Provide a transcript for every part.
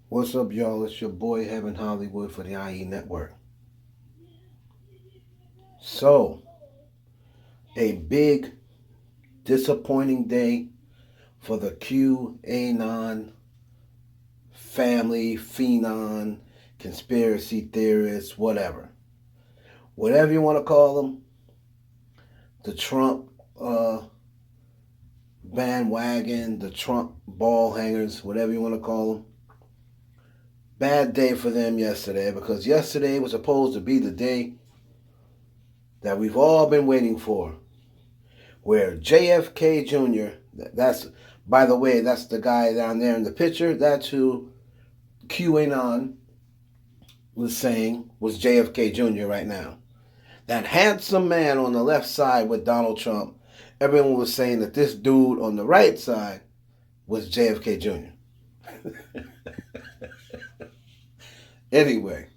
What's up, y'all? It's your boy Heaven Hollywood for the IE Network. So, a big disappointing day for the QAnon family, phenon, conspiracy theorists, whatever. Whatever you want to call them, the Trump bandwagon, the Trump ball hangers, whatever you want to call them. Bad day for them yesterday because yesterday was supposed to be the day that we've all been waiting for, where JFK Jr., that's, by the way, that's the guy down there in the picture, that's who QAnon was saying was JFK Jr. right now. That handsome man on the left side with Donald Trump, everyone was saying that this dude on the right side was JFK Jr. Anyway,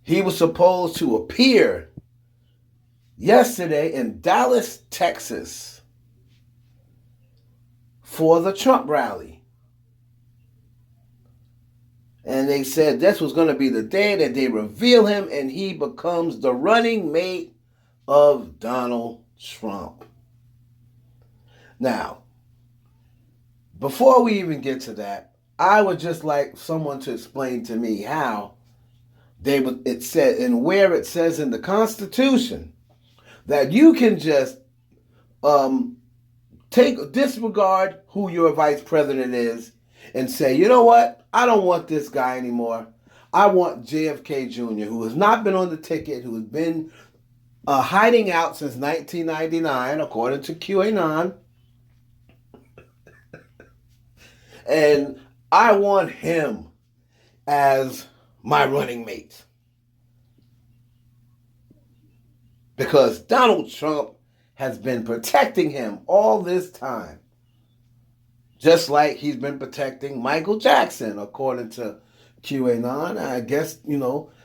he was supposed to appear yesterday in Dallas, Texas for the Trump rally. And they said this was going to be the day that they reveal him and he becomes the running mate of Donald Trump. Now, before we even get to that, I would just like someone to explain to me how it said and where it says in the Constitution that you can just disregard who your vice president is and say, you know what? I don't want this guy anymore. I want JFK Jr., who has not been on the ticket, who has been hiding out since 1999, according to QAnon. And I want him as my running mate. Because Donald Trump has been protecting him all this time. Just like he's been protecting Michael Jackson, according to QAnon. I guess,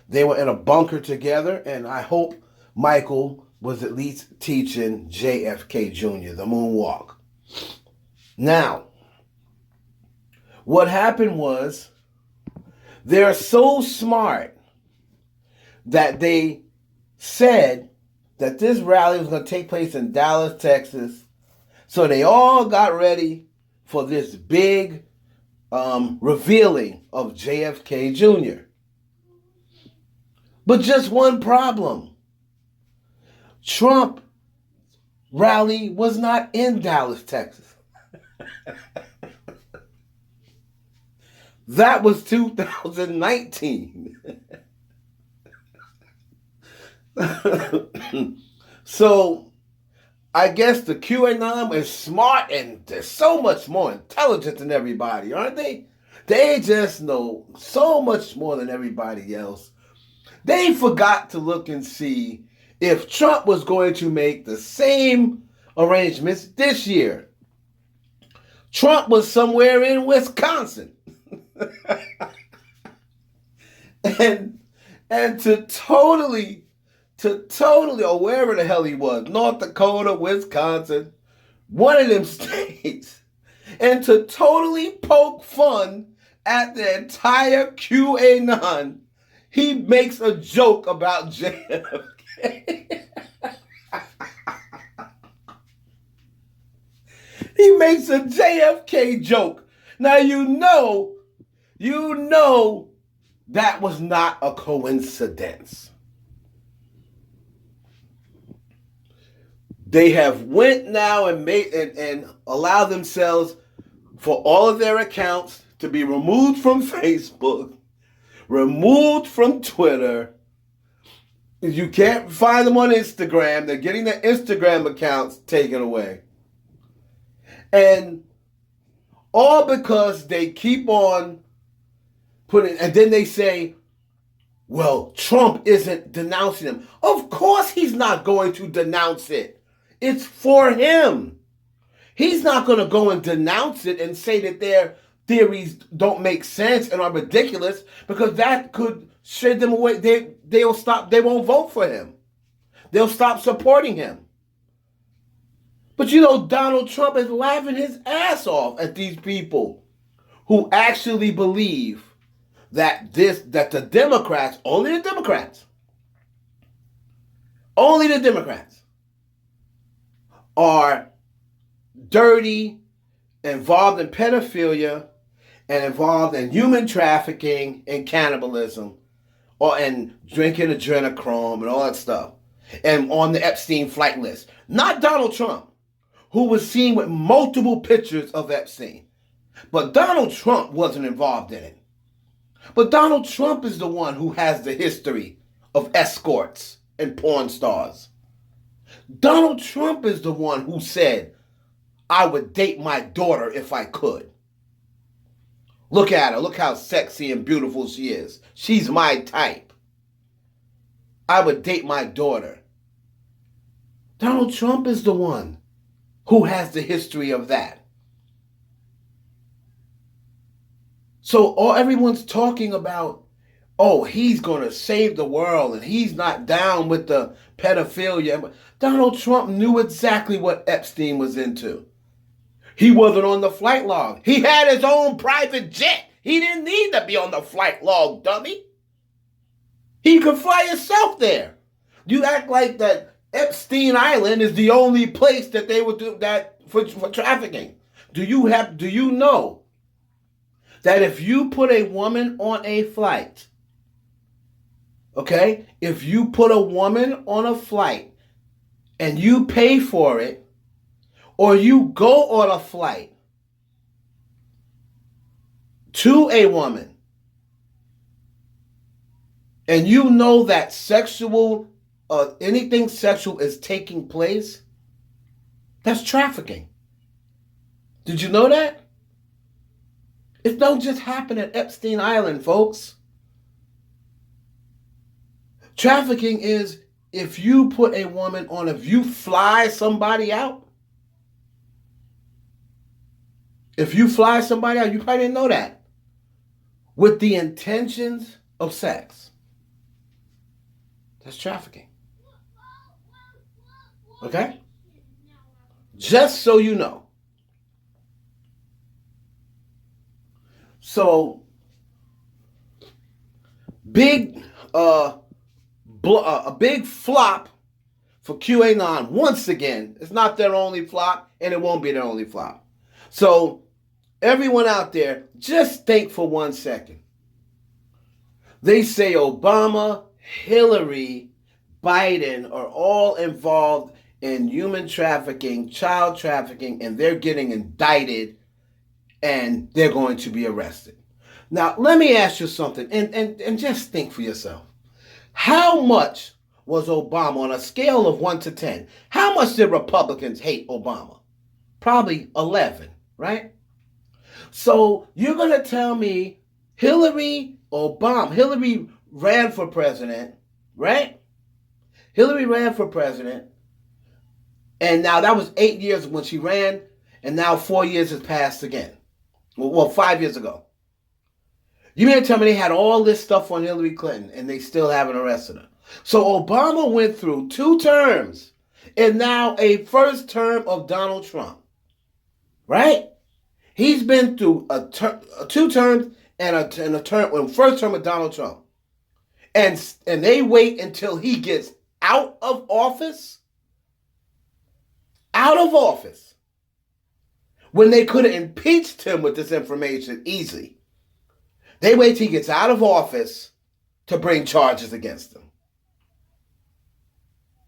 they were in a bunker together, and I hope Michael was at least teaching JFK Jr. the moonwalk. Now, what happened was they're so smart that they said that this rally was going to take place in Dallas, Texas. So they all got ready for this big revealing of JFK Jr. But just one problem. Trump rally was not in Dallas, Texas. That was 2019. So I guess the QAnon is smart and they're so much more intelligent than everybody, aren't they? They just know so much more than everybody else. They forgot to look and see if Trump was going to make the same arrangements this year. Trump was somewhere in Wisconsin. and to totally, or wherever the hell he was, North Dakota, Wisconsin, one of them states, and to totally poke fun at the entire QAnon, he makes a joke about JFK. He makes a JFK joke. Now you know that was not a coincidence. They have went now and made and allowed themselves for all of their accounts to be removed from Facebook, removed from Twitter. You can't find them on Instagram. They're getting their Instagram accounts taken away. And all because they keep on putting, and then they say, well, Trump isn't denouncing him. Of course he's not going to denounce it. It's for him. He's not going to go and denounce it and say that their theories don't make sense and are ridiculous, because that could shade them away. They'll stop. They won't vote for him. They'll stop supporting him. But Donald Trump is laughing his ass off at these people who actually believe that the Democrats, only the Democrats are dirty, involved in pedophilia, and involved in human trafficking and cannibalism, and drinking adrenochrome and all that stuff, and on the Epstein flight list. Not Donald Trump, who was seen with multiple pictures of Epstein. But Donald Trump wasn't involved in it. But Donald Trump is the one who has the history of escorts and porn stars. Donald Trump is the one who said, I would date my daughter if I could. Look at her. Look how sexy and beautiful she is. She's my type. I would date my daughter. Donald Trump is the one who has the history of that. So everyone's talking about, oh, he's going to save the world and he's not down with the pedophilia. Donald Trump knew exactly what Epstein was into. He wasn't on the flight log. He had his own private jet. He didn't need to be on the flight log, dummy. He could fly himself there. You act like that Epstein Island is the only place that they would do that for trafficking. Do you know that if you put a woman on a flight, okay, if you put a woman on a flight and you pay for it, or you go on a flight to a woman, and you know that anything sexual is taking place, that's trafficking. Did you know that? It don't just happen at Epstein Island, folks. Trafficking is if you put a woman on, if you fly somebody out. If you fly somebody out, you probably didn't know that, with the intentions of sex. That's trafficking. Okay? Just so you know. So, a big flop for QAnon once again. It's not their only flop, and it won't be their only flop. So, everyone out there, just think for 1 second. They say Obama, Hillary, Biden are all involved in human trafficking, child trafficking, and they're getting indicted and they're going to be arrested. Now, let me ask you something, and just think for yourself. How much was Obama, on a scale of 1 to 10, how much did Republicans hate Obama? Probably 11, right? So you're going to tell me Hillary ran for president, right? Hillary ran for president, and now that was 8 years when she ran, and now 4 years has passed again. Well, 5 years ago. You mean to tell me they had all this stuff on Hillary Clinton and they still haven't arrested her? So Obama went through 2 terms and now a first term of Donald Trump, right? He's been through 2 terms and a term, first term of Donald Trump, and they wait until he gets out of office, when they could have impeached him with this information easily. They wait till he gets out of office to bring charges against him.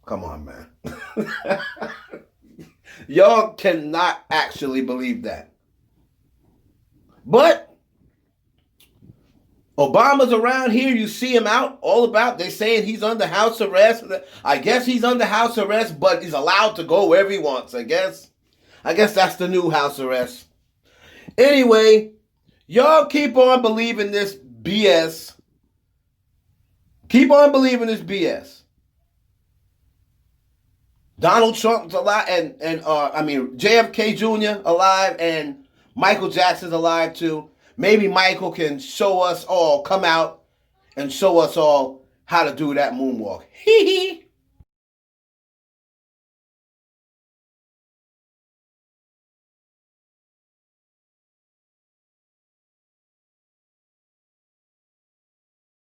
Come on, man. Y'all cannot actually believe that. But Obama's around here. You see him out all about. They saying he's under house arrest. I guess he's under house arrest, but he's allowed to go wherever he wants, I guess. I guess that's the new house arrest. Anyway, y'all keep on believing this BS. Keep on believing this BS. Donald Trump's alive, and JFK Jr. alive, and Michael Jackson's alive too. Maybe Michael can come out and show us all how to do that moonwalk. Hee hee.